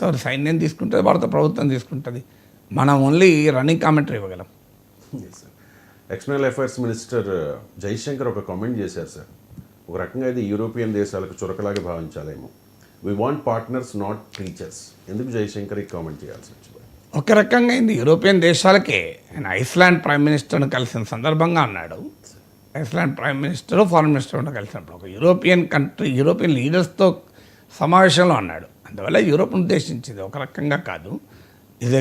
భారత సైన్యం తీసుకుంటుంది, భారత ప్రభుత్వం తీసుకుంటుంది. మనం ఓన్లీ రన్నింగ్ కామెంటరీ ఇవ్వగలం. ఎక్స్టర్నల్ అఫైర్స్ మినిస్టర్ జైశంకర్ ఒక కామెంట్ చేశారు సార్, ఒక రకంగా ఇది యూరోపియన్ దేశాలకు చురకలాగే భావించాలేమో. We want partners not teachers. ఎందుకు జైశంకర్ ఈ కామెంట్ చేయాల్సి వచ్చింది? ఒక రకంగా అయింది యూరోపియన్ దేశాలకే. ఆయన ఐస్లాండ్ ప్రైమ్ మినిస్టర్ను కలిసిన సందర్భంగా అన్నాడు. Iceland prime minister foreign minister కలిసినప్పుడు ఒక యూరోపియన్ కంట్రీ యూరోపియన్ లీడర్స్తో సమావేశంలో అన్నాడు. అందువల్ల యూరోప్ను ఉద్దేశించింది, ఒక రకంగా కాదు. ఇది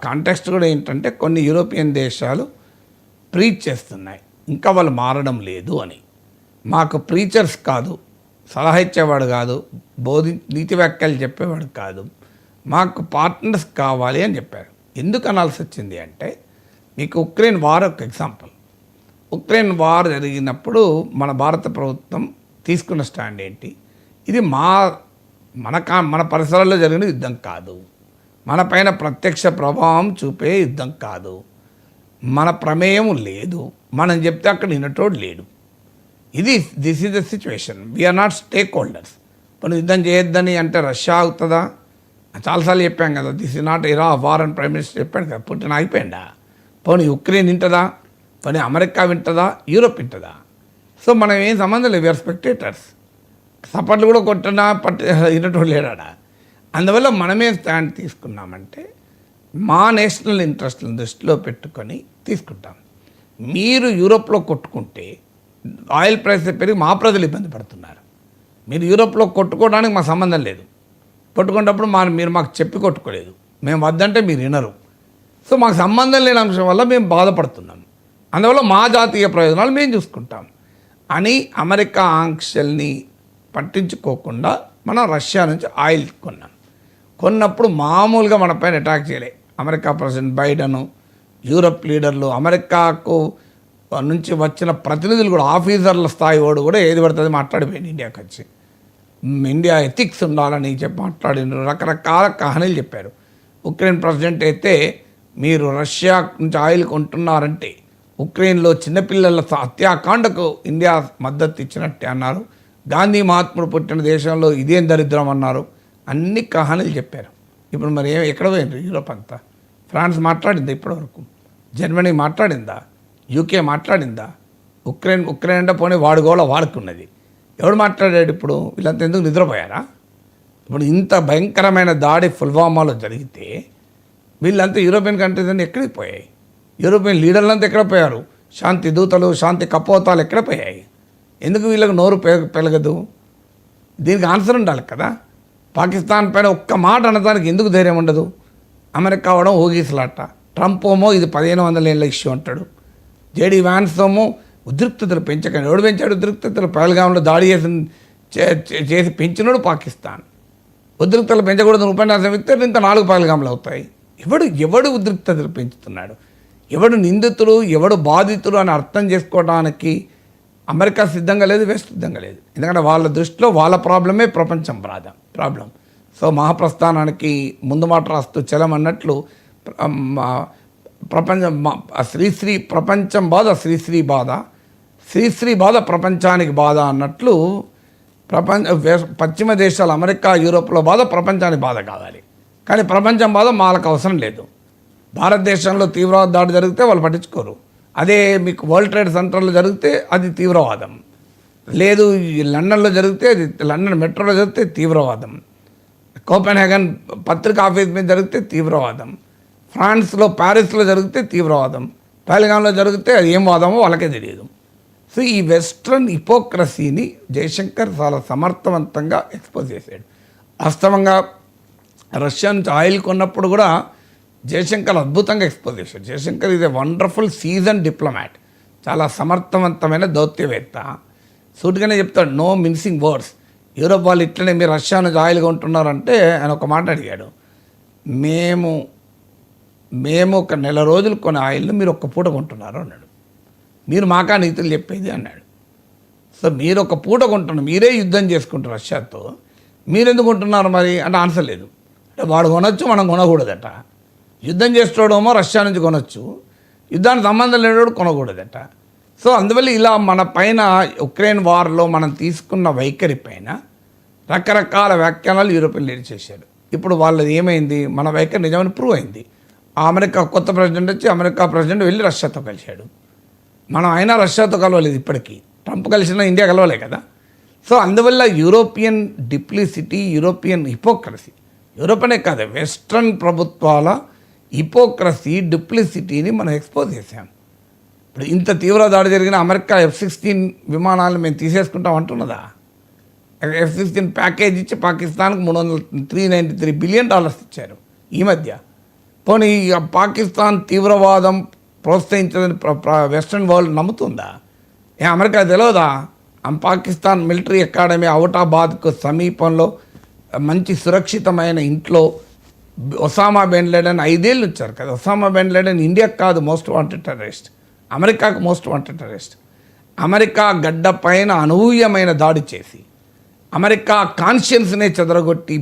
కాంటెక్స్ట్ కూడా ఏంటంటే కొన్ని యూరోపియన్ దేశాలు ప్రీచ్ చేస్తున్నాయి, ఇంకా వాళ్ళు మారడం లేదు అని. మాకు ప్రీచర్స్ కాదు, సలహా ఇచ్చేవాడు కాదు, నీతి వ్యాఖ్యలు చెప్పేవాడు కాదు, మాకు పార్ట్నర్స్ కావాలి అని చెప్పారు. ఎందుకు అనాల్సి వచ్చింది అంటే, మీకు ఉక్రెయిన్ వార్ ఒక ఎగ్జాంపుల్. ఉక్రెయిన్ వార్ జరిగినప్పుడు మన భారత ప్రభుత్వం తీసుకున్న స్టాండ్ ఏంటి? ఇది మన పరిసరాల్లో జరిగిన యుద్ధం కాదు, మన పైన ప్రత్యక్ష ప్రభావం చూపే యుద్ధం కాదు, మన ప్రమేయం లేదు, మనం చెప్తే అక్కడ వినటోడు లేడు. This is the situation. We are not stakeholders. మనం యుద్ధం చేయొద్దని అంటే రష్యా అవుతుందా? చాలాసార్లు చెప్పాం కదా, this is not era war అని ప్రైమ్ మినిస్టర్ చెప్పాడు కదా. పుట్టిన ఆగిపోయిందా? పోనీ ఉక్రెయిన్ వింటుందా? పోనీ అమెరికా వింటుందా? యూరోప్ వింటుందా? సో మనం ఏం సంబంధం లేదు, వీఆర్ స్పెక్టేటర్స్. సపోర్ట్లు కూడా కొట్టినా వినటోడు లేడా? అందువల్ల మనమే స్టాండ్ తీసుకున్నామంటే మా నేషనల్ ఇంట్రెస్ట్లను దృష్టిలో పెట్టుకొని తీసుకుంటాం. మీరు యూరోప్లో కొట్టుకుంటే ఆయిల్ ప్రైస్ పెరిగి మా ప్రజలు ఇబ్బంది పడుతున్నారు. మీరు యూరోప్లో కొట్టుకోవడానికి మా సంబంధం లేదు. కొట్టుకునేటప్పుడు మీరు మాకు చెప్పి కొట్టుకోలేదు, మేము వద్దంటే మీరు వినరు. సో మాకు సంబంధం లేని అంశం వల్ల మేము బాధపడుతున్నాం. అందువల్ల మా జాతీయ ప్రయోజనాలు మేము చూసుకుంటాం అని అమెరికా ఆంక్షల్ని పట్టించుకోకుండా మనం రష్యా నుంచి ఆయిల్ కొన్నప్పుడు మామూలుగా మన పైన అటాక్ చేయలే. అమెరికా ప్రెసిడెంట్ బైడెను, యూరప్ లీడర్లు, అమెరికాకు నుంచి వచ్చిన ప్రతినిధులు కూడా, ఆఫీసర్ల స్థాయి వాడు కూడా ఏది పడుతుంది మాట్లాడిపోయింది. ఇండియాకి వచ్చి ఇండియా ఎథిక్స్ ఉండాలని చెప్పి మాట్లాడినారు, రకరకాల కహానీలు చెప్పారు. ఉక్రెయిన్ ప్రెసిడెంట్ అయితే మీరు రష్యా నుంచి ఆయిల్ కొంటున్నారంటే ఉక్రెయిన్లో చిన్నపిల్లల హత్యాకాండకు ఇండియా మద్దతు ఇచ్చినట్టే అన్నారు. గాంధీ మహాత్ముడు పుట్టిన దేశంలో ఇదేం దరిద్రం అన్నారు. అన్ని కహానీలు చెప్పారు. ఇప్పుడు మరి ఎక్కడ పోయింది యూరోప్ అంతా? ఫ్రాన్స్ మాట్లాడిందా ఇప్పటివరకు? జర్మనీ మాట్లాడిందా? యూకే మాట్లాడిందా? ఉక్రెయిన్ అంటే పోనీ వాడుకోవాలో వాడుకున్నది. ఎవడు మాట్లాడాడు ఇప్పుడు? వీళ్ళంతా ఎందుకు నిద్రపోయారా? ఇప్పుడు ఇంత భయంకరమైన దాడి పుల్వామాలో జరిగితే వీళ్ళంతా యూరోపియన్ కంట్రీస్ అన్నీ ఎక్కడికి పోయాయి? యూరోపియన్ లీడర్లంతా ఎక్కడ పోయారు? శాంతి దూతలు, శాంతి కపోతాలు ఎక్కడ పోయాయి? ఎందుకు వీళ్ళకి నోరు పెరగదు? దీనికి ఆన్సర్ ఉండాలి కదా. పాకిస్తాన్ పైన ఒక్క మాట అనడానికి ఎందుకు ధైర్యం ఉండదు? అమెరికా అవడం ఊగిసలాట, ట్రంప్ ఏమో ఇది 1500 ఏళ్ళ ఇష్యూ అంటాడు, జేడీ వ్యాన్స్ ఏమో ఉద్రిక్తతలు పెంచకండి. ఎవడు పెంచాడు ఉద్రిక్తతలు? పహల్గాంలో దాడి చేసి పెంచినాడు పాకిస్తాన్. ఉద్రిక్తలు పెంచకూడదు ఉపన్యాసం ఇస్తే ఇంకా 4 పహల్గాంలు అవుతాయి. ఎవడు ఉద్రిక్తతలు పెంచుతున్నాడు? ఎవడు నిందితుడు, ఎవడు బాధితుడు అని అర్థం చేసుకోవడానికి అమెరికా సిద్ధంగా లేదు, వెస్ట్ సిద్ధంగా లేదు. ఎందుకంటే వాళ్ళ దృష్టిలో వాళ్ళ ప్రాబ్లమే ప్రపంచం ప్రాబ్లం. సో మహాప్రస్థానానికి ముందు మాట రాస్తూ చలం అన్నట్లు ప్రపంచం బాధ శ్రీశ్రీ బాధ ప్రపంచానికి బాధ అన్నట్లు పశ్చిమ దేశాలు అమెరికా యూరోప్లో బాధ ప్రపంచానికి బాధ కావాలి. కానీ ప్రపంచం బాధ వాళ్ళకి అవసరం లేదు. భారతదేశంలో తీవ్రవాద దాడి జరిగితే వాళ్ళు పట్టించుకోరు. అదే మీకు వరల్డ్ ట్రేడ్ సెంటర్లో జరిగితే అది తీవ్రవాదం. లేదు లండన్లో జరిగితే అది, లండన్ మెట్రోలో జరిగితే తీవ్రవాదం. కోపెన్హేగన్ పత్రికా ఆఫీస్ మీద జరిగితే తీవ్రవాదం. ఫ్రాన్స్లో ప్యారిస్లో జరిగితే తీవ్రవాదం. పహల్గాంలో జరిగితే అది ఏం వాదమో వాళ్ళకే తెలియదు. సో ఈ వెస్ట్రన్ హిపోక్రసీని జయశంకర్ చాలా సమర్థవంతంగా ఎక్స్పోజ్ చేశాడు. వాస్తవంగా రష్యా నుంచి ఆయిల్ కొన్నప్పుడు కూడా జయశంకర్ అద్భుతంగా ఎక్స్పోజ్ చేశాడు. Jaishankar is a wonderful season diplomat, చాలా సమర్థవంతమైన దౌత్యవేత్త. సూటిగానే చెప్తాడు, నో మిన్సింగ్ వర్డ్స్. యూరోప్ వాళ్ళు ఇట్లనే మీరు రష్యా నుంచి ఆయిల్ కొంటున్నారంటే ఆయన ఒక మాట అడిగాడు, మేము ఒక నెల రోజులు కొన్ని ఆయిల్ని మీరు ఒక్క పూట కొంటున్నారు అన్నాడు. మీరు మాకా నీతులు చెప్పేది అన్నాడు. సో మీరు ఒక పూట కొంటున్నారు, మీరే యుద్ధం చేసుకుంటారు రష్యాతో, మీరెందుకు కొంటున్నారు మరి అంటే ఆన్సర్ లేదు. అంటే వాడు కొనొచ్చు, మనం కొనకూడదట. యుద్ధం చేసేటోడేమో రష్యా నుంచి కొనొచ్చు, యుద్ధానికి సంబంధం లేనివాడు కొనకూడదట. సో అందువల్ల ఇలా మన పైన ఉక్రెయిన్ వార్లో మనం తీసుకున్న వైఖరి పైన రకరకాల వ్యాఖ్యానాలు యూరోపియన్ లీడర్ చేశారు. ఇప్పుడు వాళ్ళది ఏమైంది, మన వైఖరి నిజమని ప్రూవ్ అయింది. ఆ అమెరికా కొత్త ప్రెసిడెంట్ వచ్చి అమెరికా ప్రెసిడెంట్ వెళ్ళి రష్యాతో కలిశాడు. మనం అయినా రష్యాతో కలవలేదు ఇప్పటికీ. ట్రంప్ కలిసినా ఇండియా కలవలే కదా. సో అందువల్ల యూరోపియన్ డిప్లిసిటీ, యూరోపియన్ హిపోక్రసీ, యూరోపనే కాదు వెస్ట్రన్ ప్రభుత్వాల హిపోక్రసీ, డిప్లిసిటీని మనం ఎక్స్పోజ్ చేశాం. ఇప్పుడు ఇంత తీవ్ర దాడి జరిగిన అమెరికా F-16 విమానాలను మేము తీసేసుకుంటాం అంటున్నదా? F-16 ప్యాకేజ్ ఇచ్చి పాకిస్తాన్కు $393 బిలియన్ ఇచ్చారు ఈ మధ్య. పోనీ పాకిస్తాన్ తీవ్రవాదం ప్రోత్సహించదని వెస్ట్రన్ వరల్డ్ నమ్ముతుందా? అమెరికా తెలియదా? పాకిస్తాన్ మిలిటరీ అకాడమీ ఔటాబాద్కు సమీపంలో మంచి సురక్షితమైన ఇంట్లో ఒసామా బిన్ లాడెన్ 5 ఏళ్ళు వచ్చారు కదా. ఒసామా బిన్ లాడెన్ ఇండియాకు కాదు మోస్ట్ వాంటెడ్ టెర్రరిస్ట్, అమెరికాకు మోస్ట్ వాంటెడ్ టెర్రరిస్ట్. అమెరికా గడ్డ పైన అనూహ్యమైన దాడి చేసి అమెరికా కాన్షియన్స్నే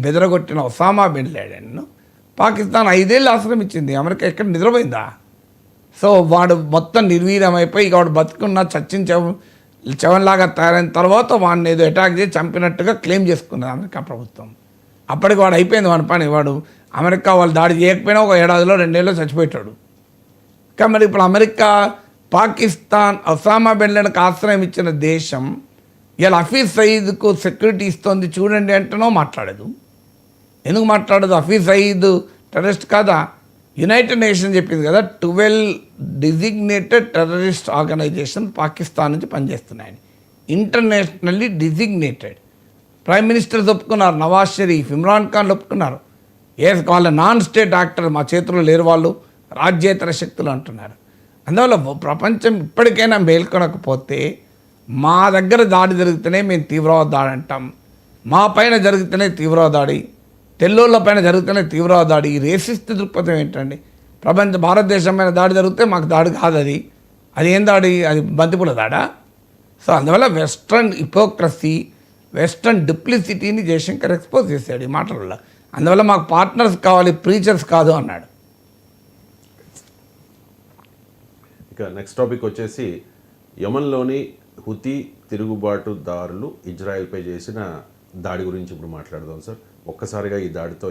బెదరగొట్టిన ఒసామా బిన్ లాడెన్ను పాకిస్తాన్ 5 ఏళ్ళు ఆశ్రమించింది. అమెరికా ఎక్కడ నిద్రపోయిందా? సో వాడు మొత్తం నిర్వీర్యమైపోయి వాడు బతుకున్న చచ్చిన చెవన్లాగా తయారైన తర్వాత వాడిని ఏదో అటాక్ చేసి చంపినట్టుగా క్లెయిమ్ చేసుకున్నది అమెరికా ప్రభుత్వం. అప్పటికి వాడు అయిపోయింది వాడి పని. వాడు అమెరికా వాళ్ళు దాడి చేయకపోయినా ఒక ఏడాదిలో 2 ఏళ్ళు చచ్చిపోయాడు. కానీ మరి ఇప్పుడు అమెరికా పాకిస్తాన్ ఒసామా బిన్ లాడెన్కి ఆశ్రయం ఇచ్చిన దేశం ఇలా హఫీజ్ సయీద్కు సెక్యూరిటీ ఇస్తుంది చూడండి అంటేనో మాట్లాడదు. ఎందుకు మాట్లాడదు? హఫీజ్ సయీద్ టెర్రరిస్ట్ కాదా? యునైటెడ్ నేషన్ చెప్పింది కదా 12 డిజిగ్నేటెడ్ టెర్రరిస్ట్ ఆర్గనైజేషన్ పాకిస్తాన్ నుంచి పనిచేస్తున్నాయని. Internationally designated. ప్రైమ్ మినిస్టర్స్ ఒప్పుకున్నారు, నవాజ్ షరీఫ్, ఇమ్రాన్ ఖాన్ ఒప్పుకున్నారు. వాళ్ళ నాన్ స్టేట్ యాక్టర్, మా చేతుల్లో లేరు వాళ్ళు, రాజ్యేతర శక్తులు అంటున్నారు. అందువల్ల ప్రపంచం ఇప్పటికైనా మేల్కొనకపోతే మా దగ్గర దాడి జరిగితేనే మేము తీవ్రవాద దాడి అంటాం, మా పైన జరిగితేనే తీవ్రవాద దాడి, తెల్లోళ్ళ పైన జరిగితేనే తీవ్రవాద దాడి. ఈ రేసిస్ట్ దృక్పథం ఏంటండి? భారతదేశం పైన దాడి జరిగితే మాకు దాడి కాదు, అది ఏం దాడి? అది బంతిపూల దాడా? సో అందువల్ల వెస్ట్రన్ హిపోక్రసీ, వెస్ట్రన్ డిప్లిసిటీని జయశంకర్ ఎక్స్పోజ్ చేశాడు ఈ మాటలలో. అందువల్ల మాకు పార్ట్నర్స్ కావాలి, ప్రీచర్స్ కాదు అన్నాడు. ఇక నెక్స్ట్ టాపిక్ వచ్చేసి యమన్లోని హుతీ తిరుగుబాటుదారులు ఇజ్రాయెల్పై చేసిన దాడి గురించి ఇప్పుడు మాట్లాడదాం సార్. ఒక్కసారిగా ఈ దాడితో